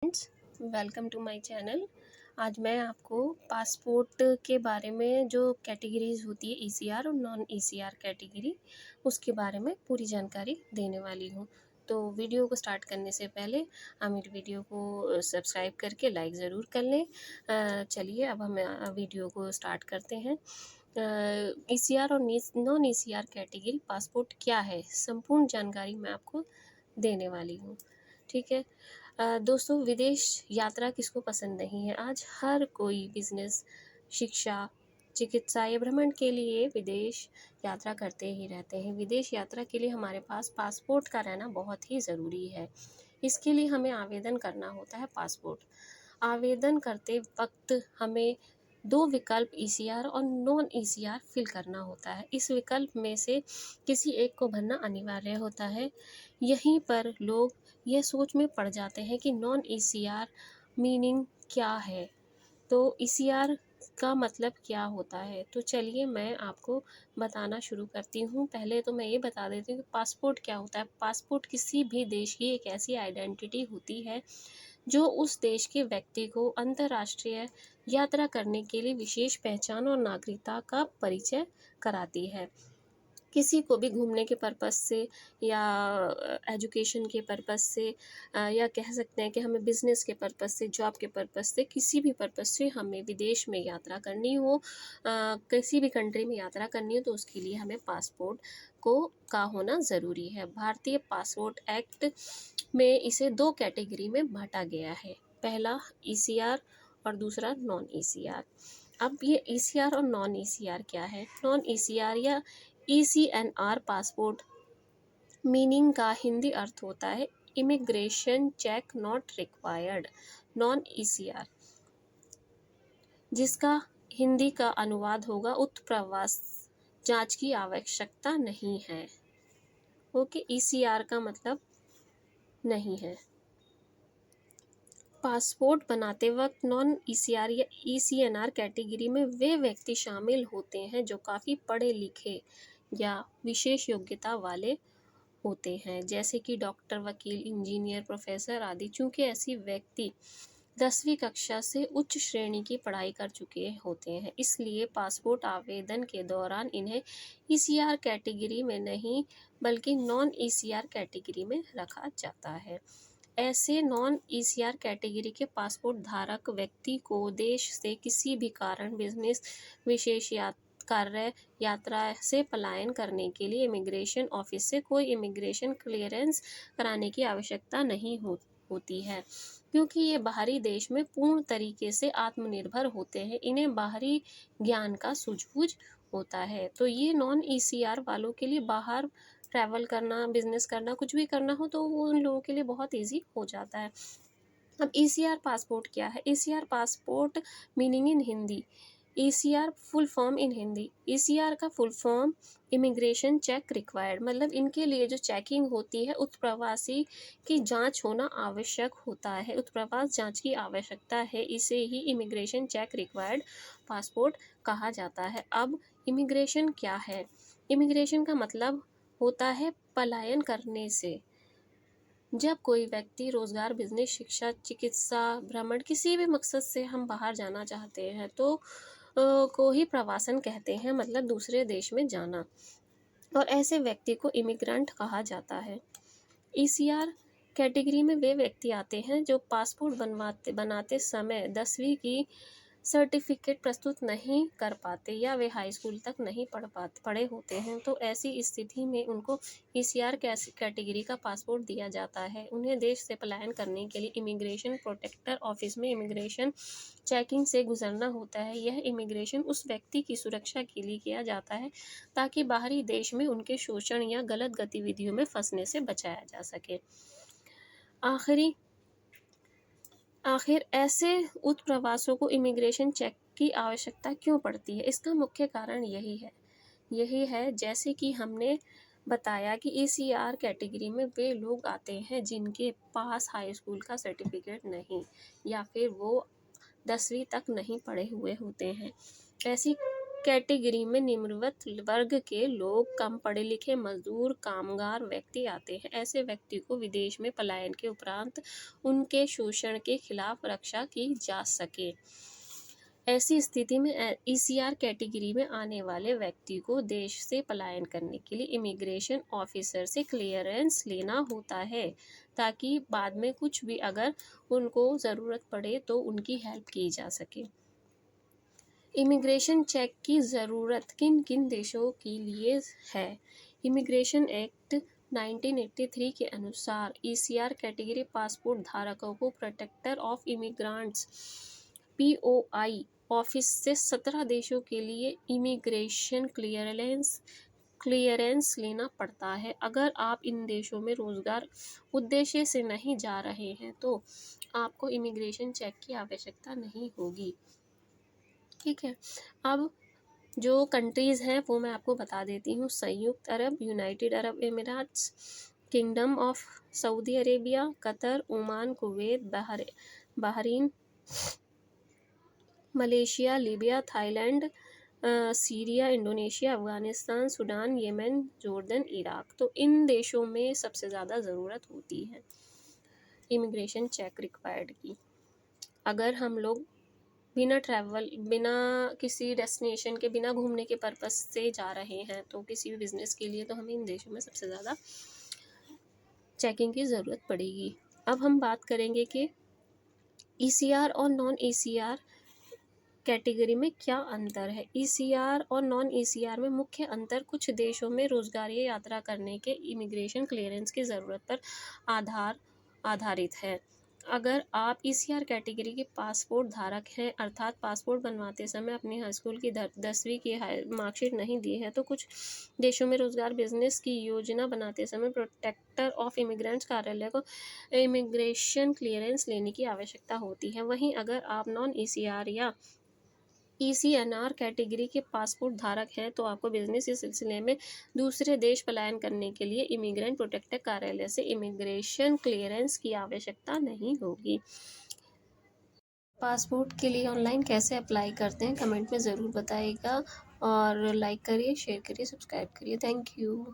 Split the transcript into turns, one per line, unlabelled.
Friends, welcome to my channel. आज मैं आपको पासपोर्ट के बारे में जो कैटेगरीज होती है ईसीआर और नॉन ईसीआर कैटेगरी, उसके बारे में पूरी जानकारी देने वाली हूँ। तो वीडियो को स्टार्ट करने से पहले आप मेरी वीडियो को सब्सक्राइब करके लाइक ज़रूर कर लें। चलिए अब हम वीडियो को स्टार्ट करते हैं। ईसीआर और नॉन ईसीआर कैटेगरी पासपोर्ट क्या है, संपूर्ण जानकारी मैं आपको देने वाली हूँ। ठीक है। दोस्तों, विदेश यात्रा किसको पसंद नहीं है। आज हर कोई बिजनेस, शिक्षा, चिकित्सा या भ्रमण के लिए विदेश यात्रा करते ही रहते हैं। विदेश यात्रा के लिए हमारे पास पासपोर्ट का रहना बहुत ही ज़रूरी है। इसके लिए हमें आवेदन करना होता है पासपोर्ट। आवेदन करते वक्त हमें 2 विकल्प ईसीआर और नॉन ईसीआर फिल करना होता है। इस विकल्प में से किसी एक को भरना अनिवार्य होता है। यहीं पर लोग ये सोच में पड़ जाते हैं कि नॉन ईसीआर मीनिंग क्या है, तो ईसीआर का मतलब क्या होता है। तो चलिए मैं आपको बताना शुरू करती हूँ। पहले तो मैं ये बता देती हूँ कि पासपोर्ट क्या होता है। पासपोर्ट किसी भी देश की एक ऐसी आइडेंटिटी होती है जो उस देश के व्यक्ति को अंतर्राष्ट्रीय यात्रा करने के लिए विशेष पहचान और नागरिकता का परिचय कराती है। किसी को भी घूमने के पर्पस से या एजुकेशन के पर्पस से या कह सकते हैं कि हमें बिज़नेस के पर्पस से, जॉब के पर्पस से, किसी भी पर्पस से हमें विदेश में यात्रा करनी हो, किसी भी कंट्री में यात्रा करनी हो, तो उसके लिए हमें पासपोर्ट का होना ज़रूरी है। भारतीय पासपोर्ट एक्ट में इसे 2 कैटेगरी में बांटा गया है। पहला ईसीआर और दूसरा नॉन ईसीआर। अब ये ईसीआर और नॉन ईसीआर क्या है। नॉन ईसीआर या ईसीएनआर पासपोर्ट मीनिंग का हिंदी अर्थ होता है immigration check not required. Non ECR, जिसका हिंदी का अनुवाद होगा उत्प्रवास जांच की आवश्यकता नहीं है। ओके, ईसीआर का मतलब नहीं है। पासपोर्ट बनाते वक्त नॉन ईसीआर या ईसीएनआर कैटेगरी में वे व्यक्ति शामिल होते हैं जो काफ़ी पढ़े लिखे या विशेष योग्यता वाले होते हैं, जैसे कि डॉक्टर, वकील, इंजीनियर, प्रोफेसर आदि। चूँकि ऐसी व्यक्ति 10वीं कक्षा से उच्च श्रेणी की पढ़ाई कर चुके होते हैं, इसलिए पासपोर्ट आवेदन के दौरान इन्हें ईसीआर कैटेगरी में नहीं बल्कि नॉन ईसीआर कैटेगरी में रखा जाता है। ऐसे नॉन ईसीआर कैटेगरी के पासपोर्ट धारक व्यक्ति को देश से किसी भी कारण, बिजनेस, विशेष कार्य, यात्रा से पलायन करने के लिए इमिग्रेशन ऑफिस से कोई इमिग्रेशन क्लियरेंस कराने की आवश्यकता नहीं होती है, क्योंकि ये बाहरी देश में पूर्ण तरीके से आत्मनिर्भर होते हैं। इन्हें बाहरी ज्ञान का सूझबूझ होता है। तो ये नॉन ईसीआर वालों के लिए बाहर ट्रैवल करना, बिजनेस करना, कुछ भी करना हो तो वो उन लोगों के लिए बहुत ईजी हो जाता है। अब ईसीआर पासपोर्ट क्या है। ECR passport meaning in Hindi. ECR full form in Hindi. ECR का full form immigration check required, मतलब इनके लिए जो चेकिंग होती है, उत्प्रवासी की जांच होना आवश्यक होता है, उत्प्रवास जांच की आवश्यकता है, इसे ही इमिग्रेशन चेक रिक्वायर्ड पासपोर्ट कहा जाता है। अब इमिग्रेशन क्या है। इमिग्रेशन का मतलब होता है पलायन करने से। जब कोई व्यक्ति रोजगार, बिजनेस, शिक्षा, चिकित्सा, भ्रमण, किसी भी मकसद से हम बाहर जाना चाहते हैं तो को ही प्रवासन कहते हैं, मतलब दूसरे देश में जाना, और ऐसे व्यक्ति को इमिग्रेंट कहा जाता है। ईसीआर कैटेगरी में वे व्यक्ति आते हैं जो पासपोर्ट बनाते समय 10वीं की सर्टिफिकेट प्रस्तुत नहीं कर पाते या वे हाई स्कूल तक नहीं पढ़े होते हैं, तो ऐसी स्थिति में उनको ईसीआर कैटेगरी का पासपोर्ट दिया जाता है। उन्हें देश से पलायन करने के लिए इमिग्रेशन प्रोटेक्टर ऑफिस में इमिग्रेशन चेकिंग से गुजरना होता है। यह इमिग्रेशन उस व्यक्ति की सुरक्षा के लिए किया जाता है ताकि बाहरी देश में उनके शोषण या गलत गतिविधियों में फंसने से बचाया जा सके। आखिर ऐसे उत्प्रवासों को इमिग्रेशन चेक की आवश्यकता क्यों पड़ती है। इसका मुख्य कारण यही है जैसे कि हमने बताया कि ईसीआर कैटेगरी में वे लोग आते हैं जिनके पास हाई स्कूल का सर्टिफिकेट नहीं या फिर वो 10वीं तक नहीं पढ़े हुए होते हैं। ऐसी कैटेगरी में निम्नवत वर्ग के लोग, कम पढ़े लिखे, मजदूर, कामगार व्यक्ति आते हैं। ऐसे व्यक्ति को विदेश में पलायन के उपरांत उनके शोषण के खिलाफ रक्षा की जा सके। ऐसी स्थिति में ईसीआर कैटेगरी में आने वाले व्यक्ति को देश से पलायन करने के लिए इमिग्रेशन ऑफिसर से क्लियरेंस लेना होता है, ताकि बाद में कुछ भी अगर उनको ज़रूरत पड़े तो उनकी हेल्प की जा सके। इमिग्रेशन चेक की ज़रूरत किन किन देशों के लिए है? इमिग्रेशन एक्ट 1983 के अनुसार ईसीआर कैटेगरी पासपोर्ट धारकों को protector of immigrants POI office से 17 देशों के लिए इमिग्रेशन क्लियरेंस लेना पड़ता है। अगर आप इन देशों में रोजगार उद्देश्य से नहीं जा रहे हैं तो आपको इमिग्रेशन चेक की आवश्यकता नहीं होगी। ठीक है, अब जो कंट्रीज़ हैं वो मैं आपको बता देती हूँ। संयुक्त अरब, United Arab Emirates, kingdom of Saudi Arabia, Qatar, Oman, Kuwait, Bahrain, Malaysia, Libya, Thailand, Syria, Indonesia, Afghanistan, Sudan, Yemen, Jordan, Iraq. तो इन देशों में सबसे ज़्यादा ज़रूरत होती है इमिग्रेशन चेक रिक्वायर्ड की। अगर हम लोग बिना किसी डेस्टिनेशन के, बिना घूमने के पर्पस से जा रहे हैं तो किसी भी बिजनेस के लिए, तो हमें इन देशों में सबसे ज़्यादा चेकिंग की ज़रूरत पड़ेगी। अब हम बात करेंगे कि ईसीआर और नॉन ईसीआर कैटेगरी में क्या अंतर है। ईसीआर और नॉन ईसीआर में मुख्य अंतर कुछ देशों में रोजगार या यात्रा करने के इमिग्रेशन क्लियरेंस की ज़रूरत पर आधारित है। अगर आप ईसीआर कैटेगरी के पासपोर्ट धारक हैं, अर्थात पासपोर्ट बनवाते समय अपनी हाई स्कूल की 10वीं की मार्कशीट नहीं दी है, तो कुछ देशों में रोजगार बिजनेस की योजना बनाते समय प्रोटेक्टर ऑफ इमिग्रेंट्स कार्यालय को इमिग्रेशन क्लियरेंस लेने की आवश्यकता होती है। वहीं अगर आप नॉन ईसीआर या ईसीएनआर कैटेगरी के पासपोर्ट धारक हैं तो आपको बिजनेस के सिलसिले में दूसरे देश पलायन करने के लिए इमिग्रेंट प्रोटेक्टर कार्यालय से इमिग्रेशन क्लियरेंस की आवश्यकता नहीं होगी। पासपोर्ट के लिए ऑनलाइन कैसे अप्लाई करते हैं, कमेंट में ज़रूर बताइएगा और लाइक करिए, शेयर करिए, सब्सक्राइब करिए। Thank you.